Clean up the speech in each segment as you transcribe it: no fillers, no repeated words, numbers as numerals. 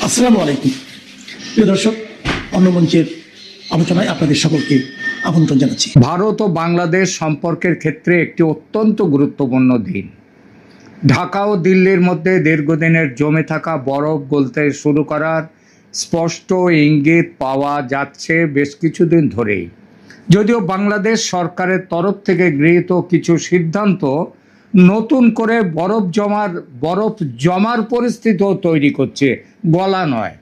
আসসালামু আলাইকুম প্রিয় দর্শক, অন্য মঞ্চের আলোচনায় আপনাদের সকলকে আমন্ত্রণ জানাচ্ছি। ভারত ও বাংলাদেশ সম্পর্কের ক্ষেত্রে একটি অত্যন্ত গুরুত্বপূর্ণ দিন। ঢাকা ও দিল্লির মধ্যে দীর্ঘদিনের জমে থাকা বরফ গলতে শুরু করার স্পষ্ট ইঙ্গিত পাওয়া যাচ্ছে বেশ কিছুদিন ধরেই। যদিও বাংলাদেশ সরকারের তরফ থেকে গৃহীত কিছু সিদ্ধান্ত নতুন করে বরফ জমার পরিস্থিতিও তৈরি করছে, গলা নয়।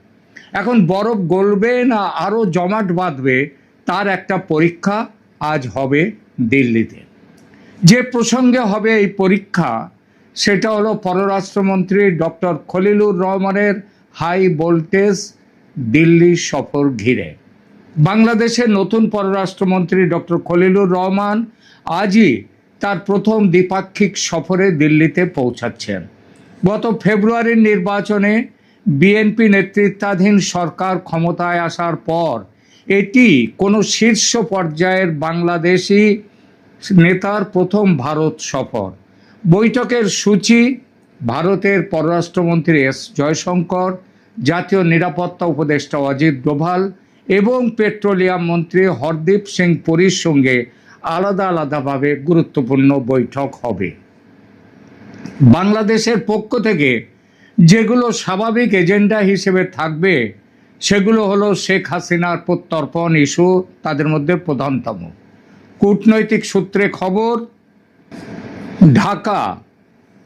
এখন বরফ গলবে না আরও জমাট বাঁধবে তার একটা পরীক্ষা আজ হবে দিল্লিতে। যে প্রসঙ্গে হবে এই পরীক্ষা সেটা হলো পররাষ্ট্রমন্ত্রী ডক্টর খলিলুর রহমানের হাই ভোল্টেজ দিল্লি সফর ঘিরে। বাংলাদেশের নতুন পররাষ্ট্রমন্ত্রী ডক্টর খলিলুর রহমান আজই তার প্রথম দ্বিপাক্ষিক সফরে দিল্লিতে পৌঁছাচ্ছেন। গত ফেব্রুয়ারির নির্বাচনে বিএনপি নেতৃত্বাধীন সরকার ক্ষমতায় আসার পর এটি কোনো শীর্ষ পর্যায়ের বাংলাদেশি নেতার প্রথম ভারত সফর। বৈঠকের সূচি ভারতের পররাষ্ট্রমন্ত্রী এস জয়শঙ্কর, জাতীয় নিরাপত্তা উপদেষ্টা অজিত ডোভাল এবং পেট্রোলিয়াম মন্ত্রী হরদীপ সিং পুরীর সঙ্গে আলাদা আলাদাভাবে গুরুত্বপূর্ণ বৈঠক হবে। বাংলাদেশের পক্ষ থেকে যেগুলো স্বাভাবিক এজেন্ডা হিসেবে থাকবে সেগুলো হলো শেখ হাসিনার প্রত্যর্পণ ইস্যু, তাদের মধ্যে প্রধানতম। কূটনৈতিক সূত্রে খবর, ঢাকা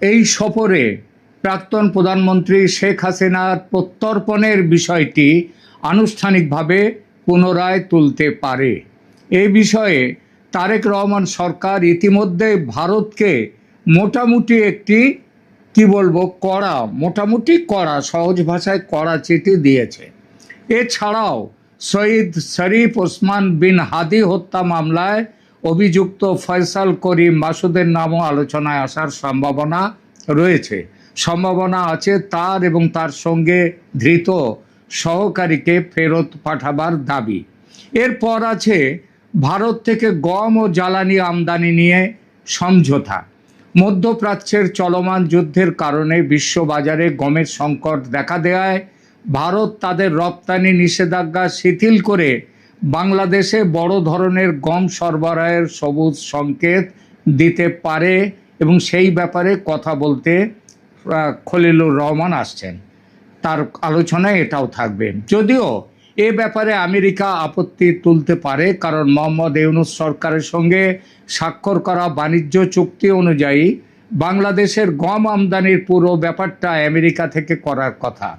এই সফরে প্রাক্তন প্রধানমন্ত্রী শেখ হাসিনার প্রত্যর্পণের বিষয়টি আনুষ্ঠানিকভাবে পুনরায় তুলতে পারে। এই বিষয়ে তারেক রহমান সরকার ইতিমধ্যে ভারতকে মোটামুটি একটি কড়া সহজ ভাষায় কড়া চিঠি দিয়েছে। এছাড়াও শহীদ শরীফ ওসমান বিন হাদি হত্যা মামলায় অভিযুক্ত ফয়সাল করিম মাসুদের নামও আলোচনায় আসার সম্ভাবনা আছে তার এবং তার সঙ্গে ধৃত সহকারীকে ফেরত পাঠাবার দাবি। এরপর আছে ভারত থেকে গম ও জ্বালানি আমদানি নিয়ে সমঝোতা। মধ্যপ্রাচ্যের চলমান যুদ্ধের কারণে বিশ্ববাজারে গমের সংকট দেখা দেওয়ায় ভারত তাদের রপ্তানি নিষেধাজ্ঞা শিথিল করে বাংলাদেশে বড় ধরনের গম সরবরাহের সবুজ সংকেত দিতে পারে এবং সেই ব্যাপারে কথা বলতে খলিলুর রহমান আসছেন। তার আলোচনায় এটাও থাকবে। যদিও এ ব্যাপারে আমেরিকা আপত্তি তুলতে পারে, কারণ মোহাম্মদ ইউনূস সরকারের সঙ্গে স্বাক্ষর করা বাণিজ্য চুক্তি অনুযায়ী বাংলাদেশের গম আমদানির পুরো ব্যাপারটা আমেরিকা থেকে করার কথা।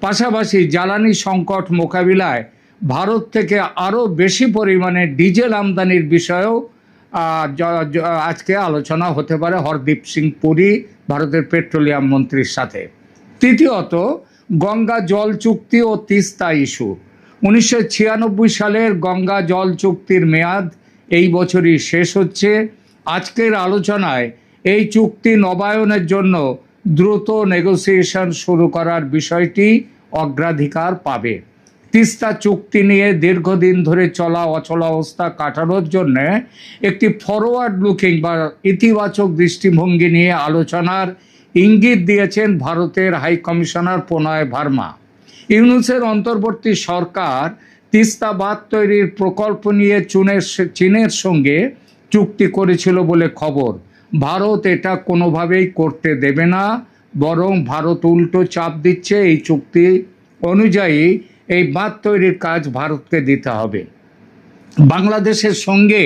পাশাপাশি জ্বালানি সংকট মোকাবিলায় ভারত থেকে আরও বেশি পরিমাণে ডিজেল আমদানির বিষয়েও আজকে আলোচনা হতে পারে হরদীপ সিং পুরী ভারতের পেট্রোলিয়াম মন্ত্রীর সাথে। তৃতীয়ত, গঙ্গা জল চুক্তি ও তিস্তা ইস্যু। 1996 সালের গঙ্গা জল চুক্তির মেয়াদ এই বছরই শেষ হচ্ছে। আজকের আলোচনায় এই চুক্তি নবায়নের জন্য দ্রুত নেগোসিয়েশন শুরু করার বিষয়টি অগ্রাধিকার পাবে। তিস্তা চুক্তি নিয়ে দীর্ঘদিন ধরে চলা অচলাবস্থা কাটানোর জন্য একটি ফরওয়ার্ড লুকিং বা ইতিবাচক দৃষ্টিভঙ্গি নিয়ে আলোচনার ইঙ্গিত দিয়েছেন ভারতের হাই কমিশনার প্রণয় ভার্মা। ইউনূসের অন্তর্বর্তী সরকার তিস্তা বাঁধ তৈরির প্রকল্প নিয়ে চীনের সঙ্গে চুক্তি করেছিল বলে খবর। ভারত এটা কোনোভাবেই করতে দেবে না, বরং ভারত উল্টো চাপ দিচ্ছে এই চুক্তি অনুযায়ী এই বাঁধ তৈরির কাজ ভারতকে দিতে হবে। বাংলাদেশের সঙ্গে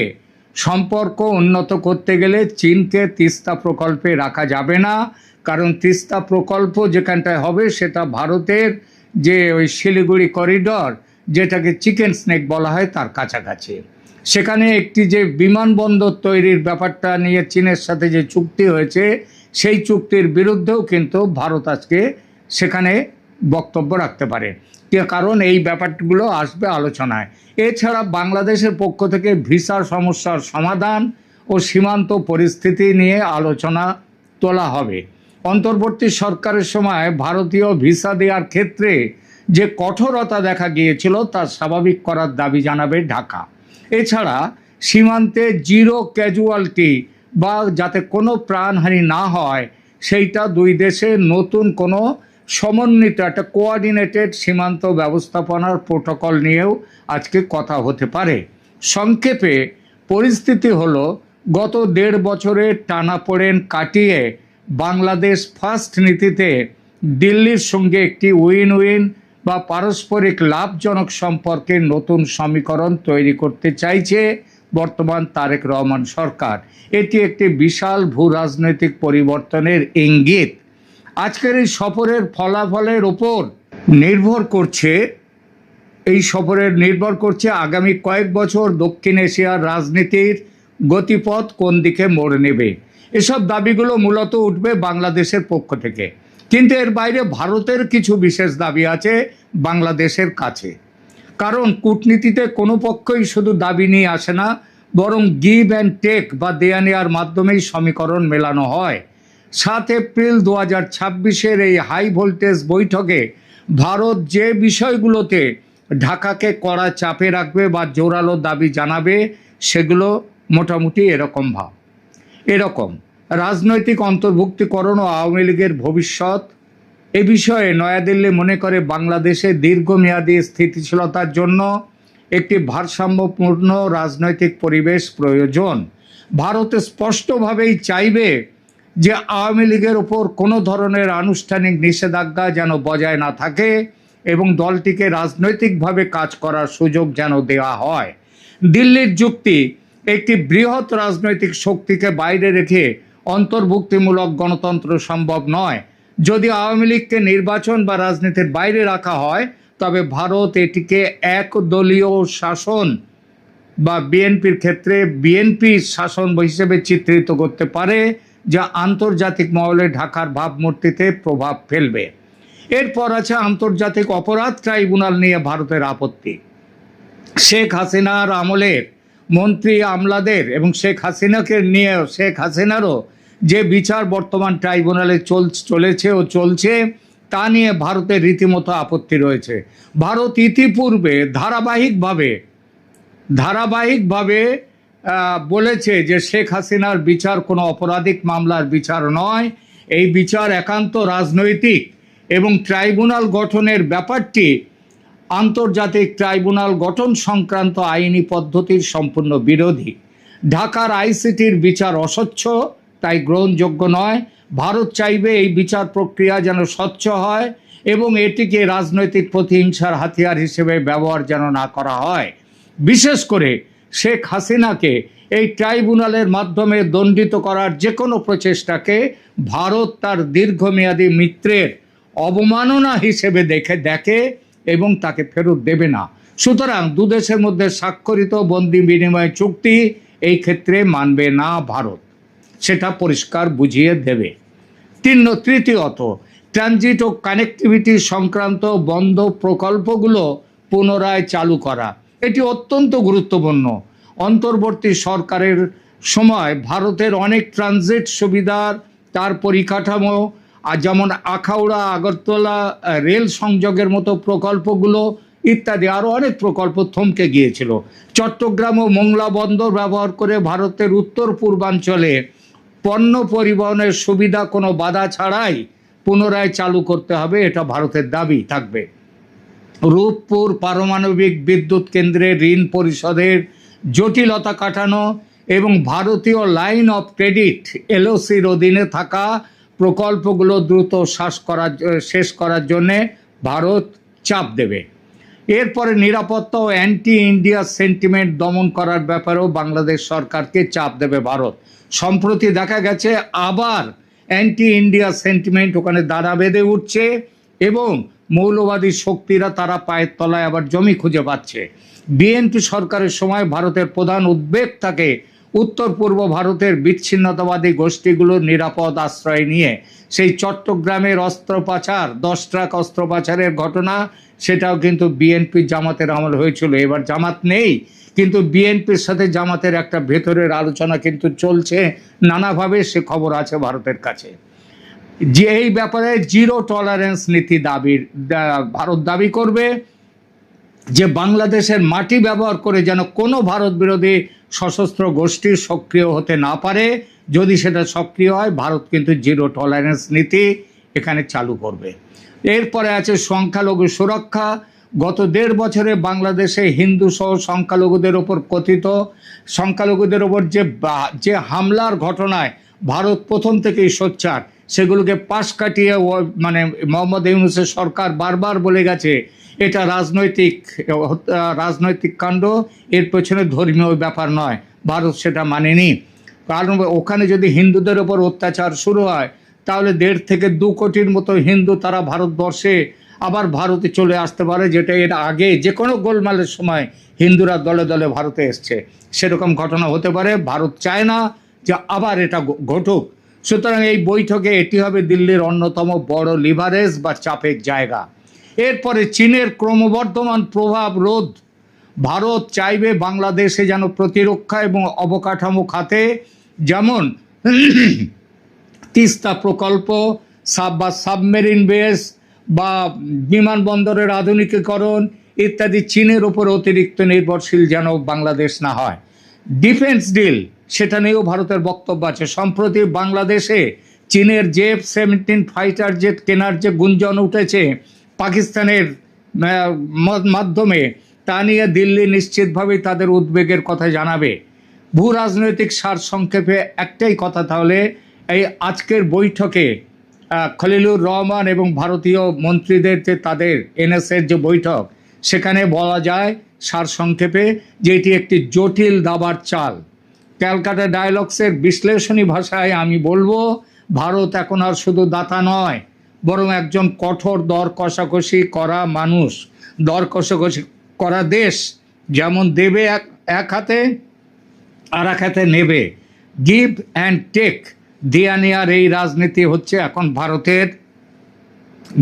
সম্পর্ক উন্নত করতে গেলে চীনকে তিস্তা প্রকল্পে রাখা যাবে না, কারণ তিস্তা প্রকল্প যেখানটায় হবে সেটা ভারতের যে ওই শিলিগুড়ি করিডর, যেটাকে চিকেন স্নেক বলা হয়, তার কাছাকাছি। সেখানে একটি যে বিমানবন্দর তৈরির ব্যাপারটা নিয়ে চীনের সাথে যে চুক্তি হয়েছে সেই চুক্তির বিরুদ্ধেও কিন্তু ভারত আজকে সেখানে বক্তব্য রাখতে পারে, কারণ এই ব্যাপারগুলো আসবে আলোচনায়। এছাড়া বাংলাদেশের পক্ষ থেকে ভিসার সমস্যার সমাধান ও সীমান্ত পরিস্থিতি নিয়ে আলোচনা তোলা হবে। অন্তর্বর্তী সরকারের সময় ভারতীয় ভিসা দেওয়ার ক্ষেত্রে যে কঠোরতা দেখা গিয়েছিল তা স্বাভাবিক করার দাবি জানাবে ঢাকা। এছাড়া সীমান্তে জিরো ক্যাজুয়ালিটি বা যাতে কোনো প্রাণহানি না হয় সেইটা দুই দেশে নতুন কোনো সমন্বিত একটা কোঅর্ডিনেটেড সীমান্ত ব্যবস্থাপনার প্রোটোকল নিয়েও আজকে কথা হতে পারে। সংক্ষেপে পরিস্থিতি হলো, গত 1.5 বছরের টানাপোড়েন কাটিয়ে বাংলাদেশ ফার্স্ট নীতিতে দিল্লির সঙ্গে একটি উইন উইন বা পারস্পরিক লাভজনক সম্পর্কের নতুন সমীকরণ তৈরি করতে চাইছে বর্তমান তারেক রহমান সরকার। এটি একটি বিশাল ভূ রাজনৈতিক পরিবর্তনের ইঙ্গিত। আজকের এই সফরের ফলাফলের ওপর নির্ভর করছে আগামী কয়েক বছর দক্ষিণ এশিয়ার রাজনীতির গতিপথ কোন দিকে মোড় নেবে। এসব দাবিগুলো মূলত উঠবে বাংলাদেশের পক্ষ থেকে, কিন্তু এর বাইরে ভারতের কিছু বিশেষ দাবি আছে বাংলাদেশের কাছে। কারণ কূটনীতিতে কোনো পক্ষই শুধু দাবি নিয়ে আসে না, বরং গিভ অ্যান্ড টেক বা দেয়া নেওয়ার মাধ্যমেই সমীকরণ মেলানো হয়। 7 এপ্রিল 2026 এই হাই ভোল্টেজ বৈঠকে ভারত যে বিষয়গুলোতে ঢাকাকে কড়া চাপে রাখবে বা জোরালো দাবি জানাবে সেগুলো মোটামুটি এরকম রাজনৈতিক অন্তর্ভুক্তিকরণ ও আওয়ামী লীগের ভবিষ্যৎ। এ বিষয়ে নয়াদিল্লি মনে করে বাংলাদেশে দীর্ঘমেয়াদী স্থিতিশীলতার জন্য একটি ভারসাম্যপূর্ণ রাজনৈতিক পরিবেশ প্রয়োজন। ভারত স্পষ্টভাবেই চাইবে যে আওয়ামী লীগের ওপর কোনো ধরনের আনুষ্ঠানিক নিষেধাজ্ঞা যেন বজায় না থাকে এবং দলটিকে রাজনৈতিকভাবে কাজ করার সুযোগ যেন দেওয়া হয়। দিল্লির যুক্তি, একটি বৃহৎ রাজনৈতিক শক্তিকে বাইরে রেখে অন্তর্ভুক্তিমূলক গণতন্ত্র সম্ভব নয়। যদি আওয়ামী লীগকে নির্বাচন বা রাজনীতির বাইরে রাখা হয়, তবে ভারত এটিকে একদলীয় শাসন বা বিএনপির ক্ষেত্রে বিএনপি শাসন হিসেবে চিত্রিত করতে পারে, যা আন্তর্জাতিক মহলে ঢাকার ভাবমূর্তিতে প্রভাব ফেলবে। এরপর আছে আন্তর্জাতিক অপরাধ ট্রাইব্যুনাল নিয়ে ভারতের আপত্তি। শেখ হাসিনার আমলের মন্ত্রী আমলাদের এবং শেখ হাসিনারও যে বিচার বর্তমান ট্রাইব্যুনালে চলছে তা নিয়ে ভারতের রীতিমতো আপত্তি রয়েছে। ভারত ইতিপূর্বে ধারাবাহিকভাবে বলেছে যে শেখ হাসিনার বিচার কোনো অপরাধিক মামলার বিচার নয়, এই বিচার একান্ত রাজনৈতিক এবং ট্রাইব্যুনাল গঠনের ব্যাপারটি আন্তর্জাতিক ট্রাইব্যুনাল গঠন সংক্রান্ত আইনি পদ্ধতির সম্পূর্ণ বিরোধী। ঢাকার আইসিটির বিচার অস্বচ্ছ, তাই গ্রহণযোগ্য নয়। ভারত চাইবে এই বিচার প্রক্রিয়া যেন স্বচ্ছ হয় এবং এটিকে রাজনৈতিক প্রতিহিংসার হাতিয়ার হিসেবে ব্যবহার যেন না করা হয়। বিশেষ করে শেখ হাসিনাকে এই ট্রাইব্যুনালের মাধ্যমে দণ্ডিত করার যে কোনো প্রচেষ্টাকে ভারত তার দীর্ঘমেয়াদী মিত্রের অবমাননা হিসেবে দেখে এবং তাকে ফেরত দেবে না। সুতরাং দুদেশের মধ্যে স্বাক্ষরিত বন্দি বিনিময় চুক্তি এই ক্ষেত্রে মানবে না ভারত, সেটা পরিষ্কার বুঝিয়ে দেবে। তৃতীয়ত, ট্রানজিট ও কানেক্টিভিটি সংক্রান্ত বন্ধ প্রকল্পগুলো পুনরায় চালু করা, এটি অত্যন্ত গুরুত্বপূর্ণ। অন্তর্বর্তী সরকারের সময় ভারতের অনেক ট্রানজিট সুবিধার তার পরিকাঠামো যেমন আখাউড়া আগরতলা রেল সংযোগের মতো প্রকল্পগুলো ইত্যাদি আরও অনেক প্রকল্প থমকে গিয়েছিল। চট্টগ্রাম ও মোংলা বন্দর ব্যবহার করে ভারতের উত্তর পূর্বাঞ্চলে পণ্য পরিবহনের সুবিধা কোনো বাধা ছাড়াই পুনরায় চালু করতে হবে, এটা ভারতের দাবি থাকবে। রূপপুর পারমাণবিক বিদ্যুৎ কেন্দ্রে ঋণ পরিশোধের জটিলতা কাটানো এবং ভারতীয় লাইন অফ ক্রেডিট এলওসির অধীনে থাকা প্রকল্পগুলো দ্রুত শেষ করার জন্যে ভারত চাপ দেবে। এরপরে নিরাপত্তা ও অ্যান্টি ইন্ডিয়া সেন্টিমেন্ট দমন করার ব্যাপারেও বাংলাদেশ সরকারকে চাপ দেবে ভারত। সম্প্রতি দেখা গেছে আবার অ্যান্টি ইন্ডিয়া সেন্টিমেন্ট ওখানে দাঁড়া বেঁধে উঠছে এবং মৌলবাদী শক্তিরা তারা পায়ের তলায় আবার জমি খুঁজে পাচ্ছে। বিএনপি সরকারের সময় ভারতের প্রধান উদ্বেগ থাকে উত্তর পূর্ব ভারতের বিচ্ছিন্নতাবাদী গোষ্ঠীগুলোর নিরাপদ আশ্রয় নিয়ে। সেই চট্টগ্রামের অস্ত্রোপচার 10 ট্রাক অস্ত্রোপচারের ঘটনা, সেটাও কিন্তু বিএনপি জামাতের আমল হয়েছিল। এবার জামাত নেই, কিন্তু বিএনপির সাথে জামাতের একটা ভেতরের আলোচনা কিন্তু চলছে নানাভাবে, সে খবর আছে ভারতের কাছে। যে এই ব্যাপারে জিরো টলারেন্স নীতি ভারত দাবি করবে যে বাংলাদেশের মাটি ব্যবহার করে যেন কোনো ভারত বিরোধী সশস্ত্র গোষ্ঠী সক্রিয় হতে না পারে। যদি সেটা সক্রিয় হয়, ভারত কিন্তু জিরো টলারেন্স নীতি এখানে চালু করবে। এরপরে আছে সংখ্যালঘু সুরক্ষা। গত 1.5 বছরে বাংলাদেশে হিন্দু সহ সংখ্যালঘুদের ওপর কথিত সংখ্যালঘুদের ওপর যে হামলার ঘটনায় ভারত প্রথম থেকেই সোচ্চার, সেগুলোকে পাশ কাটিয়ে মানে মোহাম্মদ ইউনূসের সরকার বারবার বলে গেছে এটা রাজনৈতিক কাণ্ড, এর পেছনে ধর্মীয় ব্যাপার নয়। ভারত সেটা মানেনি, কারণ ওখানে যদি হিন্দুদের ওপর অত্যাচার শুরু হয় তাহলে 1.5 থেকে 2 কোটির মতো হিন্দু তারা ভারতবর্ষে আবার ভারতে চলে আসতে পারে, যেটা এর আগে যে কোনো গোলমালের সময় হিন্দুরা দলে দলে ভারতে এসছে, সেরকম ঘটনা হতে পারে। ভারত চায় না যে আবার এটা ঘটুক। সুতরাং এই বৈঠকে এটি হবে দিল্লির অন্যতম বড় লিভারেজ বা চাপের জায়গা। এরপরে চীনের ক্রমবর্ধমান প্রভাব রোধ। ভারত চাইবে বাংলাদেশে যেন প্রতিরক্ষা এবং অবকাঠামো খাতে, যেমন তিস্তা প্রকল্প বা সাবমেরিন বেস বা বিমানবন্দরের আধুনিকীকরণ ইত্যাদি, চীনের উপর অতিরিক্ত নির্ভরশীল যেন বাংলাদেশ না হয়। ডিফেন্স ডিল, সেটা নিয়েও ভারতের বক্তব্য আছে। সম্প্রতি বাংলাদেশে চীনের F-17 ফাইটার জেট কেনার যে গুঞ্জন উঠেছে পাকিস্তানের মাধ্যমে, তা নিয়ে দিল্লি নিশ্চিতভাবেই তাদের উদ্বেগের কথা জানাবে। ভূ রাজনৈতিক সারসংক্ষেপে একটাই কথা, তাহলে এই আজকের বৈঠকে খলিলুর রহমান এবং ভারতীয় মন্ত্রীদের যে তাদের এনএসএর যে বৈঠক, সেখানে বলা যায় সারসংক্ষেপে যে এটি একটি জটিল দাবার চাল। ক্যালকাটা ডায়ালগসের বিশ্লেষণী ভাষায় আমি বলবো, ভারত এখন আর শুধু দাতা নয়, বরং একজন কঠোর দর কষাকষি করা মানুষ, দর কষাকষি করা দেশ। যেমন দেবে এক হাতে আর এক হাতে নেবে, গিভ অ্যান্ড টেক, দেয়া নেয়ার এই রাজনীতি হচ্ছে এখন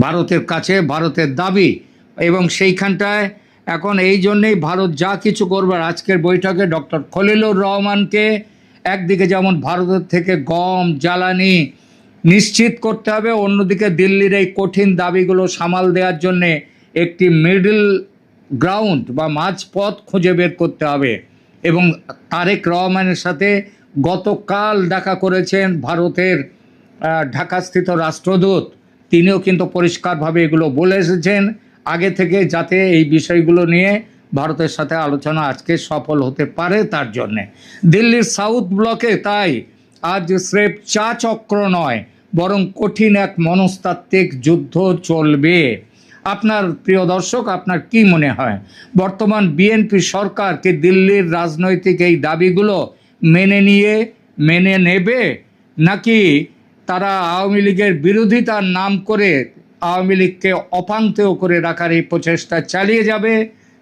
ভারতের কাছে ভারতের দাবি। এবং সেইখানটায় এখন এই জন্যেই ভারত যা কিছু করবার আজকের বৈঠকে ডক্টর খলিলুর রহমানকে একদিকে যেমন ভারতের থেকে গম জ্বালানি নিশ্চিত করতে হবে, অন্যদিকে দিল্লির এই কঠিন দাবিগুলো সামাল দেওয়ার জন্যে একটি মিডল গ্রাউন্ড বা মাঝপথ খুঁজে বের করতে হবে। এবং তারেক রহমানের সাথে গতকাল দেখা করেছেন ভারতের ঢাকাস্থিত রাষ্ট্রদূত, তিনিও কিন্তু পরিষ্কারভাবে এগুলো বলে এসেছেন আগে থেকে, যাতে এই বিষয়গুলো নিয়ে ভারতের সাথে আলোচনা আজকে সফল হতে পারে। তার জন্যে দিল্লির সাউথ ব্লকে তাই আজ স্রেফ চা চক্র নয়, বরং কঠিন এক মনস্তাত্ত্বিক যুদ্ধ চলবে। আপনার প্রিয় দর্শক, আপনার কি মনে হয়, বর্তমান বিএনপি সরকারকে দিল্লির রাজনৈতিক এই দাবিগুলো মেনে নেবে, নাকি তারা আওয়ামী লীগের বিরোধিতার নাম করে আওয়ামী লীগকে অপাঙ্ক্তেয় করে রাখার এই প্রচেষ্টা চালিয়ে যাবে,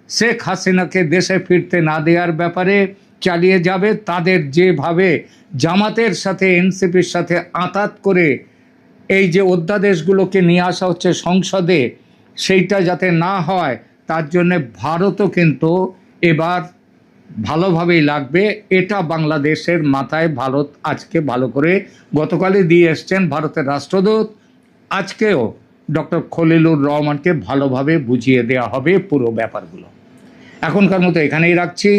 শেখ হাসিনাকে দেশে ফিরতে না দেওয়ার ব্যাপারে চালিয়ে যাবে, তাদের যেভাবে জামাতের সাথে এনসিপির সাথে আঁতাত করে এই যে অধ্যাদেশগুলোকে নিয়ে আসা হচ্ছে সংসদে, সেইটা যাতে না হয় তার জন্যে ভারতও কিন্তু এবার ভালোভাবেই লাগবে। এটা বাংলাদেশের মাথায় ভারত আজকে ভালো করে গতকালই দিয়ে এসছেন ভারতের রাষ্ট্রদূত, আজকেও ডক্টর খলিলুর রহমানকে ভালোভাবে বুঝিয়ে দেওয়া হবে পুরো ব্যাপারগুলো। এখনকার মতো এখানেই রাখছি।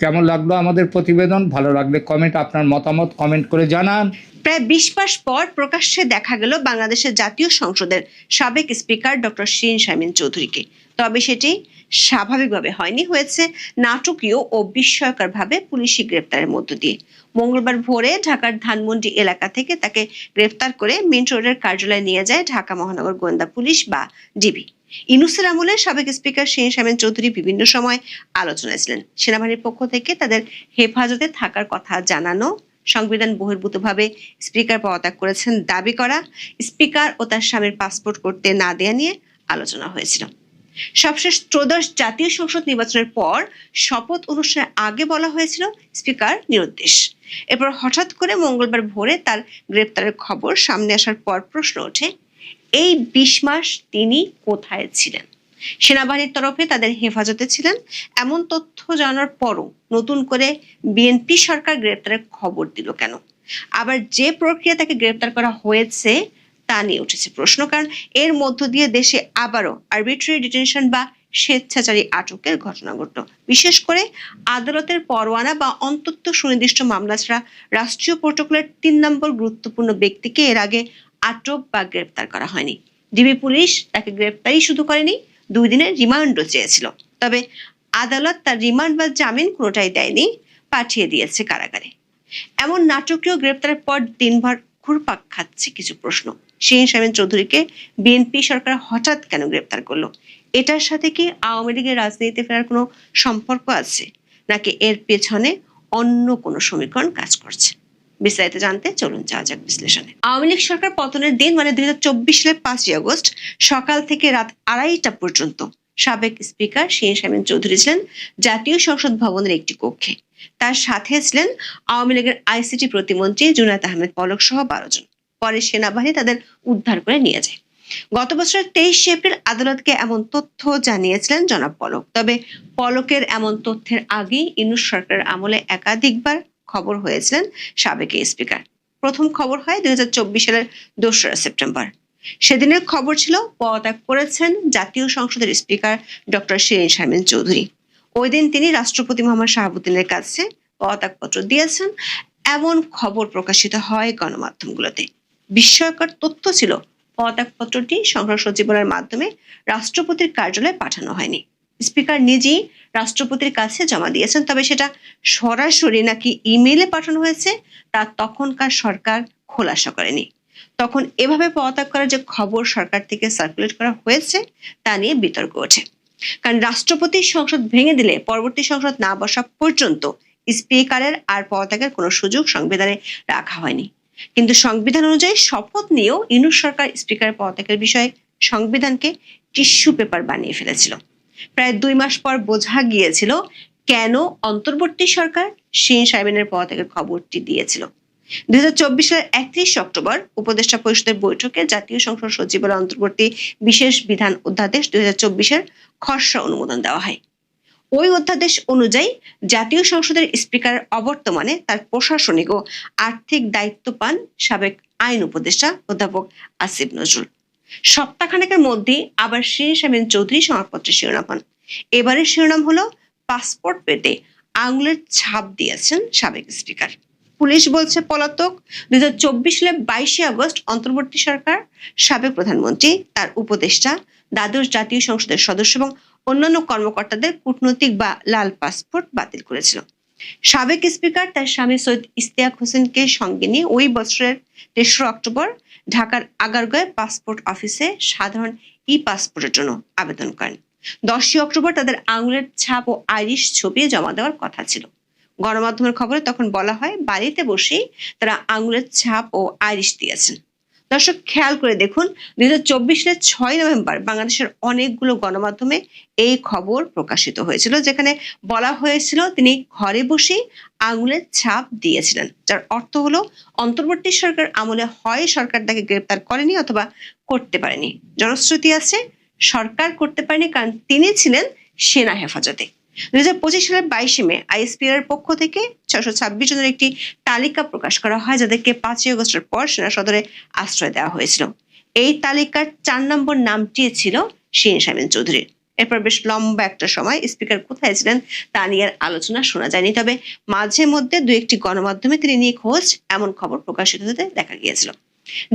কেমন লাগলো আমাদের প্রতিবেদন? ভালো লাগলে আপনার মতামত কমেন্ট করে জানান। প্রায় 20 মাস পর প্রকাশ্যে দেখা গেল বাংলাদেশের জাতীয় সংসদের সাবেক স্পিকার ডক্টর শিরীন শারমিন চৌধুরীকে। তবে সেটি স্বাভাবিকভাবে হয়নি, হয়েছে নাটকীয় ও বিস্ময়করভাবে পুলিশি গ্রেপ্তারের মধ্য দিয়ে। মঙ্গলবার ভোরে ঢাকার ধানমন্ডি এলাকা থেকে তাকে গ্রেফতার করে মিন্ট রোডের কার্যালয়ে নিয়ে যায় ঢাকা মহানগর গোয়েন্দা পুলিশ বা ডিবি। ইউনূসের আমলে সাবেক স্পিকার শিরীন শারমিন চৌধুরী বিভিন্ন সময় আলোচনায় ছিলেন। সেনাবাহিনীর পক্ষ থেকে তাদের হেফাজতে থাকার কথা জানানো, সংবিধান বহির্ভূতভাবে স্পিকার পদত্যাগ করেছেন দাবি করা, স্পিকার ও তার স্বামীর পাসপোর্ট করতে না দেয়া নিয়ে আলোচনা হয়েছিল। সবশেষ ত্রয়োদশ জাতীয় সংসদ নির্বাচনের পর শপথ অনুষ্ঠানের আগে বলা হয়েছিল স্পিকার নিরুদ্দেশ। এরপর হঠাৎ করে মঙ্গলবার ভোরে তার গ্রেপ্তারের খবর সামনে আসার পর প্রশ্ন ওঠে, এই 20 মাস তিনি কোথায় ছিলেন? সেনাবাহিনীর তরফে তাদের হেফাজতে ছিলেন এমন তথ্য জানার পরও নতুন করে বিএনপি সরকার গ্রেপ্তারের খবর দিল কেন? আবার যে প্রক্রিয়া তাকে গ্রেপ্তার করা হয়েছে তা নিয়ে উঠেছে প্রশ্ন, কারণ এর মধ্য দিয়ে দেশে আবারও আরবিট্রারি ডিটেনশন বা স্বেচ্ছাচারী আটকের ঘটনা ঘটল। বিশেষ করে আদালতের পরোয়ানা বা অন্তত সুনির্দিষ্ট মামলা ছাড়া রাষ্ট্রীয় প্রোটোকলের 3 নম্বর গুরুত্বপূর্ণ ব্যক্তিকে এর আগে আটক বা গ্রেপ্তার করা হয়নি। ডিবি পুলিশ তাকে গ্রেপ্তারই শুধু করেনি, 2 দিনের রিমান্ডও চেয়েছিল। তবে আদালত তার রিমান্ড বা জামিন কোনোটাই দেয়নি, পাঠিয়ে দিয়েছে কারাগারে। এমন নাটকীয় গ্রেপ্তারের পর দিনভর ঘুরপাক খাচ্ছে কিছু প্রশ্ন। শিরিন শারমিন চৌধুরীকে বিএনপি সরকার হঠাৎ কেন গ্রেপ্তার করলো? এটার সাথে কি আওয়ামী লীগের রাজনীতিতে ফেরার কোনো সম্পর্ক আছে, নাকি এর পেছনে অন্য কোনো সমীকরণ কাজ করছে? বিস্তারিত জানতে চলুন যাওয়া যাক বিশ্লেষণে। আওয়ামী লীগ সরকার পতনের দিন মানে 2024 সালের 5ই আগস্ট সকাল থেকে রাত 2:30টা পর্যন্ত সাবেক স্পিকার শিরিন শারমিন চৌধুরী ছিলেন জাতীয় সংসদ ভবনের একটি কক্ষে। তার সাথে ছিলেন আওয়ামী লীগের আইসিটি প্রতিমন্ত্রী জুনায়েদ আহমেদ পলক সহ 12 জন। পরে সেনাবাহিনী তাদের উদ্ধার করে নিয়ে যায়। গত বছরের 23 এপ্রিল আদালতকে এমন তথ্য জানিয়েছিলেন জনাব পলক। তবে পলকের এমন তথ্যের আগেই ইউনূস সরকারের আমলে একাধিকবার খবর হয়েছিলেন সাবেক স্পিকার। প্রথম খবর হয় 2024 সালের 2রা সেপ্টেম্বর। সেদিনের খবর ছিল পদত্যাগ করেছেন জাতীয় সংসদের স্পিকার ডক্টর শিরিন শারমিন চৌধুরী। ওই দিন তিনি রাষ্ট্রপতি মোহাম্মদ শাহাবুদ্দিনের কাছে পদত্যাগপত্র দিয়েছেন, এমন খবর প্রকাশিত হয় গণমাধ্যমগুলোতে। বিস্ময়কর তথ্য ছিল, পদত্যাগপত্রটি সংসদ সচিবালয়ের মাধ্যমে রাষ্ট্রপতির কার্যালয়ে পাঠানো হয়নি। স্পিকার নিজেই রাষ্ট্রপতির কাছে জমা দিয়েছেন। তবে সেটা সরাসরি নাকি ইমেইলে পাঠানো হয়েছে তা তখনকার সরকার খোলাসা করেনি। তখন এভাবে পদত্যাগ করার যে খবর সরকার থেকে সার্কুলেট করা হয়েছে তা নিয়ে বিতর্ক ওঠে। কারণ রাষ্ট্রপতি সংসদ ভেঙে দিলে পরবর্তী সংসদ না বসা পর্যন্ত স্পিকারের আর পদত্যাগের কোনো সুযোগ সংবিধানে রাখা হয়নি। কিন্তু সংবিধান অনুযায়ী শপথ নিয়েও ইউনূস সরকার স্পিকারের পদত্যাগের বিষয়ে সংবিধানকে টিস্যু পেপার বানিয়ে ফেলেছিল। প্রায় 2 মাস পর বোঝা গিয়েছিল কেন অন্তর্বর্তী সরকার শিরিন শারমিনের পদত্যাগের খবরটি দিয়েছিল। 2024 সালের 31 অক্টোবর উপদেষ্টা পরিষদের বৈঠকে জাতীয় সংসদ সচিবালয় অন্তর্বর্তী বিশেষ বিধান অধ্যাদেশ 2024-এর খসড়া অনুমোদন দেওয়া হয়। ওই অধ্যাদেশ অনুযায়ী জাতীয় সংসদের স্পিকারের অবর্তমানে তার প্রশাসনিক ও আর্থিক দায়িত্ব পান সাবেক আইন উপদেষ্টা অধ্যাপক আসিফ নজরুল। সপ্তাহখানেকের মধ্যেই আবার শিরিন শারমিন চৌধুরী সংবাদপত্রের শিরোনাম হন। এবারের শিরোনাম হলো পাসপোর্ট পেতে আঙুলের ছাপ দিয়েছেন সাবেক স্পিকার। পুলিশ বলছে পলাতক। 2024 সালের 22 আগস্ট অন্তর্বর্তী সরকার সাবেক প্রধানমন্ত্রী, তার উপদেষ্টা, দ্বাদশ জাতীয় সংসদের সদস্য এবং অন্যান্য কর্মকর্তাদের কূটনৈতিক বা লাল পাসপোর্ট বাতিল করেছিল। সাবেক স্পিকার তার স্বামী সৈয়দ ইশতিয়াক হোসেনকে সঙ্গে নিয়ে ওই বছরের 3রা অক্টোবর ঢাকার আগারগাঁওয়ে পাসপোর্ট অফিসে সাধারণ পাসপোর্টের জন্য আবেদন করেন। 10ই অক্টোবর তাদের আঙুলের ছাপ ও আইরিশ ছবি জমা দেওয়ার কথা ছিল। গণমাধ্যমের খবরে তখন বলা হয় বাড়িতে বসেই তারা আঙুলের ছাপ ও আইরিশ দিয়েছেন। দর্শক খেয়াল করে দেখুন, 2024 সালের 6 নভেম্বর বাংলাদেশের অনেকগুলো গণমাধ্যমে এই খবর প্রকাশিত হয়েছিল, যেখানে বলা হয়েছিল তিনি ঘরে বসেই আঙুলের ছাপ দিয়েছিলেন, যার অর্থ হলো অন্তর্বর্তী সরকার আমলে হয় সরকার তাকে গ্রেপ্তার করেনি অথবা করতে পারেনি। জনশ্রুতি আছে সরকার করতে পারেনি কারণ তিনি ছিলেন সেনা হেফাজতে। 2025 সালের 22 মে আইএসপিআর এর পক্ষ থেকে 626 জনের একটি তালিকা প্রকাশ করা হয়, যাদেরকে 5ই আগস্টের পর সেনা সদরে আশ্রয় দেওয়া হয়েছিল। এই তালিকার 4 নম্বর নামটি ছিল শিরিন শারমিন চৌধুরীর। এরপর বেশ লম্বা একটা সময় স্পিকার কোথায় ছিলেন তা নিয়ে আলোচনা শোনা যায়নি। তবে মাঝে মধ্যে 2-1টি গণমাধ্যমে তিনি নিখোঁজ এমন খবর প্রকাশিত হতে দেখা গিয়েছিল।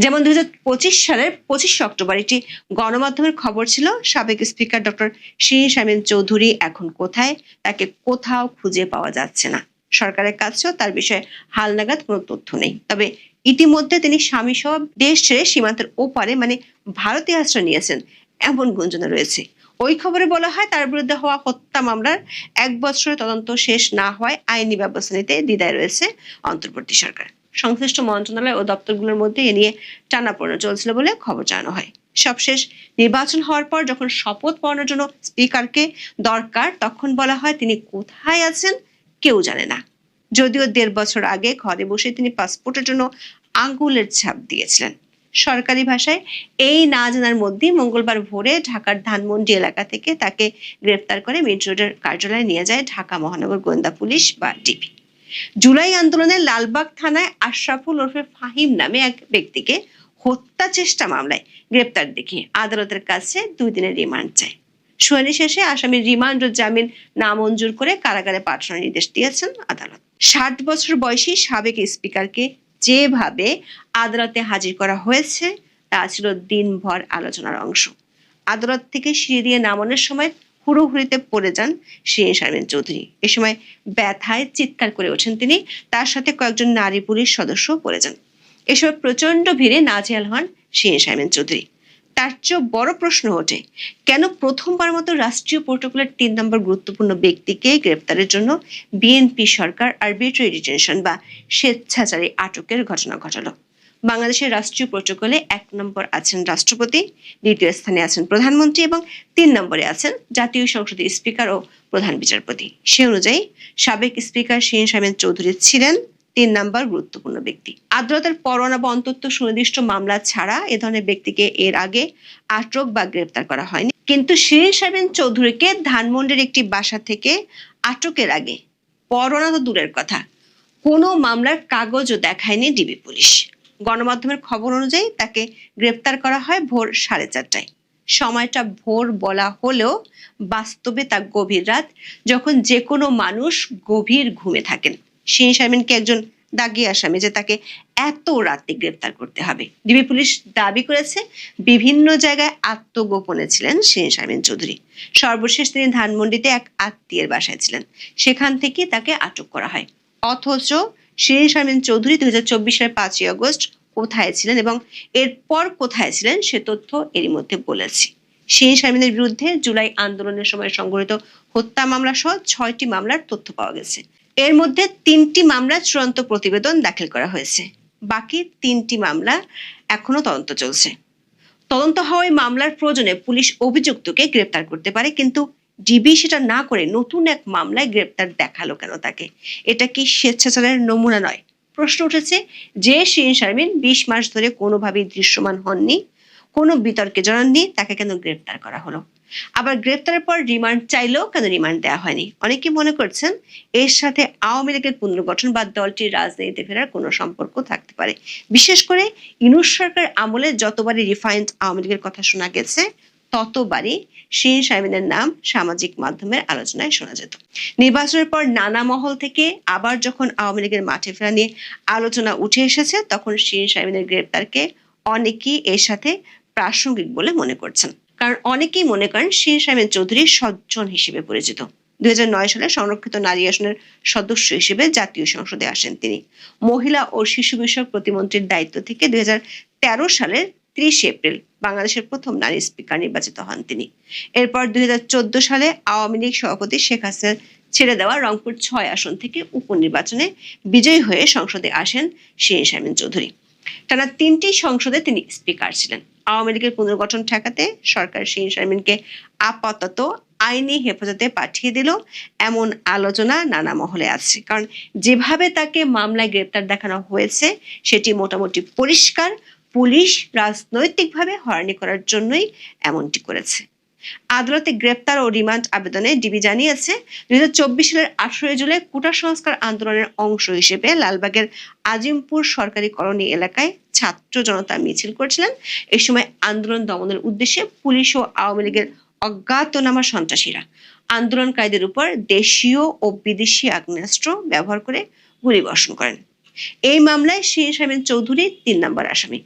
যেমন 2025 সালের 25 অক্টোবর একটি গণমাধ্যমের খবর ছিল সাবেক স্পিকার ডক্টর শিরিন শারমিন চৌধুরী এখন কোথায়, তাকে কোথাও খুঁজে পাওয়া যাচ্ছে না। সরকারের কাছেও তার বিষয়ে হালনাগাদ কোনো তথ্য নেই। তবে ইতিমধ্যে তিনি স্বামী সহ দেশ ছেড়ে সীমান্তের ওপারে মানে ভারতে আশ্রয় নিয়েছেন এমন গুঞ্জনা রয়েছে। ওই খবরে বলা হয় তার বিরুদ্ধে হওয়া হত্যা মামলার 1 বছরের তদন্ত শেষ না হওয়ায় আইনি ব্যবস্থা নিতে দ্বিধায় রয়েছে অন্তর্বর্তী সরকার। সংশ্লিষ্ট মন্ত্রণালয় ও দপ্তরগুলোর মধ্যে এ নিয়ে টানাপোড়েন চলছিল বলে খবর জানানো হয়। সবশেষ নির্বাচন হওয়ার পর যখন শপথ পড়ানোর জন্য স্পিকারকে দরকার, তখন বলা হয় তিনি কোথায় আছেন কেউ জানে না। যদিও 1.5 বছর আগে ঘরে বসে তিনি পাসপোর্টের জন্য আঙ্গুলের ছাপ দিয়েছিলেন। সরকারি ভাষায় এই না জানার মধ্যেই মঙ্গলবার ভোরে ঢাকার ধানমন্ডি এলাকা থেকে তাকে গ্রেফতার করে মিড রোডের কার্যালয়ে নিয়ে যায় ঢাকা মহানগর গোয়েন্দা পুলিশ বা ডিবি। জুলাই আন্দোলনে লালবাগ থানায় আশরাফুল ওরফে ফাহিম নামে এক ব্যক্তিকে হত্যা চেষ্টা মামলায় গ্রেপ্তার দেখিয়ে আদালতের কাছে 2 দিনের রিমান্ড চায়। শুনানি শেষে আসামির রিমান্ড ও জামিন নামঞ্জুর করে কারাগারে পাঠানোর নির্দেশ দিয়েছেন আদালত। 60 বছর বয়সী সাবেক স্পিকারকে যেভাবে আদালতে হাজির করা হয়েছে তা ছিল দিনভর আলোচনার অংশ। আদালত থেকে সিঁড়ি দিয়ে নামানোর সময় হুড়োহুড়িতে পড়ে যান শিরীন শারমিন চৌধুরী। এ সময় ব্যথায় চিৎকার করে ওঠেন তিনি। তার সাথে কয়েকজন নারী পুলিশ সদস্য পড়ে যান। এসব প্রচন্ড ভিড়ে নাজেহাল হন শিরীন শারমিন চৌধুরী। তার চেয়েও বড় প্রশ্ন ওঠে, কেন প্রথমবার মতো রাষ্ট্রীয় প্রোটোকলের 3 নম্বর গুরুত্বপূর্ণ ব্যক্তিকে গ্রেপ্তারের জন্য বিএনপি সরকার আরবিট্রারি ডিটেনশন বা স্বেচ্ছাচারী আটকের ঘটনা ঘটালো। বাংলাদেশের রাষ্ট্রীয় প্রোটোকলে 1 নম্বর আছেন রাষ্ট্রপতি, 2য় স্থানে আছেন প্রধানমন্ত্রী এবং 3 নম্বরে আছেন জাতীয় সংসদের স্পিকার ও প্রধান বিচারপতি। সে অনুযায়ী সাবেক স্পিকার শিরীন শারমিন চৌধুরী ছিলেন 3 নম্বর গুরুত্বপূর্ণ ব্যক্তি। আদালতের পরোয়ানা বা অন্তত সুনির্দিষ্ট মামলা ছাড়া এ ধরনের ব্যক্তিকে এর আগে আটক বা গ্রেপ্তার করা হয়নি। কিন্তু শিরীন শারমিন চৌধুরীকে ধানমন্ডির একটি বাসা থেকে আটকের আগে পরোয়ানা তো দূরের কথা, কোনো মামলার কাগজও দেখায়নি ডিবি পুলিশ। গণমাধ্যমের খবর অনুযায়ী তাকে গ্রেপ্তার করা হয় ভোর 4:30টায়। সময়টা ভোর বলা হলেও বাস্তবে তা গভীর রাত, যখন যে কোনো মানুষ গভীর ঘুমে থাকেন। শিরীন শারমিনকে একজন দাগি আসামি যে তাকে এত রাতে গ্রেপ্তার করতে হবে। ডিবি পুলিশ দাবি করেছে বিভিন্ন জায়গায় আত্মগোপনে ছিলেন শিরীন শারমিন চৌধুরী। সর্বশেষ তিনি ধানমন্ডিতে এক আত্মীয়ের বাসায় ছিলেন, সেখান থেকে তাকে আটক করা হয়। অথচ শিরীন শারমিন চৌধুরী 2024 সালের 5ই আগস্ট কোথায় ছিলেন এবং এরপর কোথায় ছিলেন সে তথ্য এরই মধ্যে বলেছি। শিরীন শারমিনের বিরুদ্ধে জুলাই আন্দোলনের সময় সংঘটিত হত্যা মামলা সহ 6টি মামলার তথ্য পাওয়া গেছে। এর মধ্যে 3টি মামলা চূড়ান্ত প্রতিবেদন দাখিল করা হয়েছে, বাকি 3টি মামলা এখনো তদন্ত চলছে। তদন্ত হওয়ায় মামলার প্রয়োজনে পুলিশ অভিযুক্তকে গ্রেপ্তার করতে পারে, কিন্তু ডিবি সেটা না করে নতুন এক মামলায় গ্রেপ্তার দেখালো কেন তাকে? এটা কি স্বেচ্ছাচারের নমুনা নয়? প্রশ্ন উঠেছে যে শিরীন শারমিন 20 মাস ধরে কোনোভাবেই দৃশ্যমান হননি, কোনো বিতর্কে জড়াননি, তাকে কেন গ্রেপ্তার করা হলো? আবার গ্রেপ্তারের পর রিমান্ড চাইলেও কেন রিমান্ড দেওয়া হয়নি? অনেকে মনে করছেন এর সাথে আওয়ামী লীগের পুনর্গঠন বা দলটির রাজনীতিতে ফেরার কোনো সম্পর্ক থাকতে পারে। বিশেষ করে ইউনূস সরকার আমলে যতবারই রিফাইন্ড আওয়ামী লীগের কথা শোনা গেছে, ততবারই শিরীন শারমিনের নাম সামাজিক মাধ্যমের আলোচনায় শোনা যেত। নির্বাচনের পর নানা মহল থেকে আবার যখন আওয়ামী লীগের মাঠে ফেরা নিয়ে আলোচনা উঠে এসেছে, তখন শিরীন শারমিনের গ্রেপ্তারকে অনেকেই এর সাথে প্রাসঙ্গিক বলে মনে করছেন। কারণ অনেকেই মনে করেন শিরীন শারমিন চৌধুরী সজ্জন হিসেবে পরিচিত। 2009 সালে সংরক্ষিত নারী আসনের সদস্য হিসেবে জাতীয় সংসদে আসেন তিনি। মহিলা ও শিশু বিষয়ক প্রতিমন্ত্রীর দায়িত্ব থেকে 2013 সালের 30 এপ্রিল বাংলাদেশের প্রথম নারী স্পিকার নির্বাচিত হন তিনি। এরপর 2014 সালে আওয়ামী লীগ সভাপতি শেখ হাসিনার ছেড়ে দেওয়া রংপুর 6 আসন থেকে উপনির্বাচনে বিজয়ী হয়ে সংসদে আসেন শিরীন শারমিন চৌধুরী। টানা 3টি সংসদে তিনি স্পিকার ছিলেন। আওয়ামী লীগের পুনর্গঠন ঠেকাতে সরকার শিরীন শারমিনকে আপাতত আইনি হেফাজতে পাঠিয়ে দিল, এমন আলোচনা নানা মহলে আছে। কারণ যেভাবে তাকে মামলায় গ্রেপ্তার দেখানো হয়েছে সেটি মোটামুটি পরিষ্কার, পুলিশ রাজনৈতিকভাবে হয়রানি করার জন্যই এমনটি করেছে। আদালতে গ্রেপ্তার ও রিমান্ড আবেদনে ডিবি জানিয়েছে 2024 সালের 18 জুলাই কোটা সংস্কার আন্দোলনের অংশ হিসেবে লালবাগের আজিমপুর সরকারি কলোনি এলাকায় ছাত্র জনতা মিছিল করছিলেন। এই সময় আন্দোলন দমনের উদ্দেশ্যে পুলিশ ও আওয়ামী লীগের অজ্ঞাতনামা সন্ত্রাসীরা আন্দোলনকারীদের উপর দেশীয় ও বিদেশি আগ্নেয়াস্ত্র ব্যবহার করে গুলিবর্ষণ করেন। এই মামলায় শিরীন শারমিন চৌধুরী 3 নম্বর আসামি।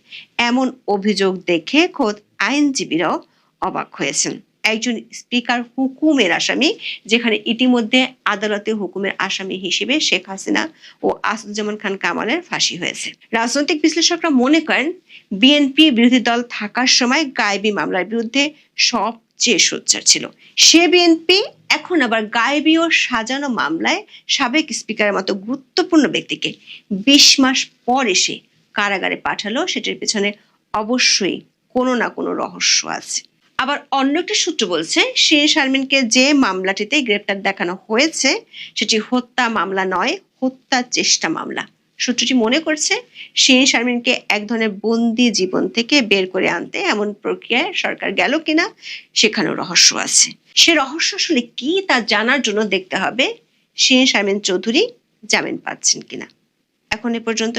এমন অভিযোগ দেখে খোদ আইনজীবীরাও অবাক হয়েছেন। একজন স্পিকার হুকুমের আসামি, যেখানে ইতিমধ্যে আদালতে হুকুমের আসামি হিসেবে শেখ হাসিনা ও আসাদুজ্জামান খান কামালের ফাঁসি হয়েছে। রাজনৈতিক বিশ্লেষকরা মনে করেন বিএনপি বিরোধী দল থাকার সময় গায়েবী মামলার বিরুদ্ধে সবচেয়ে সোচ্চার ছিল। সে বিএনপি এখন আবার গায়েবী ও সাজানো মামলায় সাবেক স্পিকারের মতো গুরুত্বপূর্ণ ব্যক্তিকে 20 মাস পর এসে কারাগারে পাঠালো, সেটির পেছনে অবশ্যই কোনো না কোনো রহস্য আছে। আবার অন্য একটি সূত্র বলছে শিরীন শারমিনকে যে মামলাটিতে গ্রেপ্তার দেখানো হয়েছে সেটি হত্যা মামলা নয়, হত্যা চেষ্টা মামলা। সূত্রটি মনে করছে শিরীন শারমিনকে এক ধরনের বন্দি জীবন থেকে বের করে আনতে এমন প্রক্রিয়ায় সরকার গেল কিনা সেখানেও রহস্য আছে। সে রহস্য আসলে কি তা জানার জন্য দেখতে হবে শিরীন শারমিন চৌধুরী জামিন পাচ্ছেন কিনা। এখন এ পর্যন্ত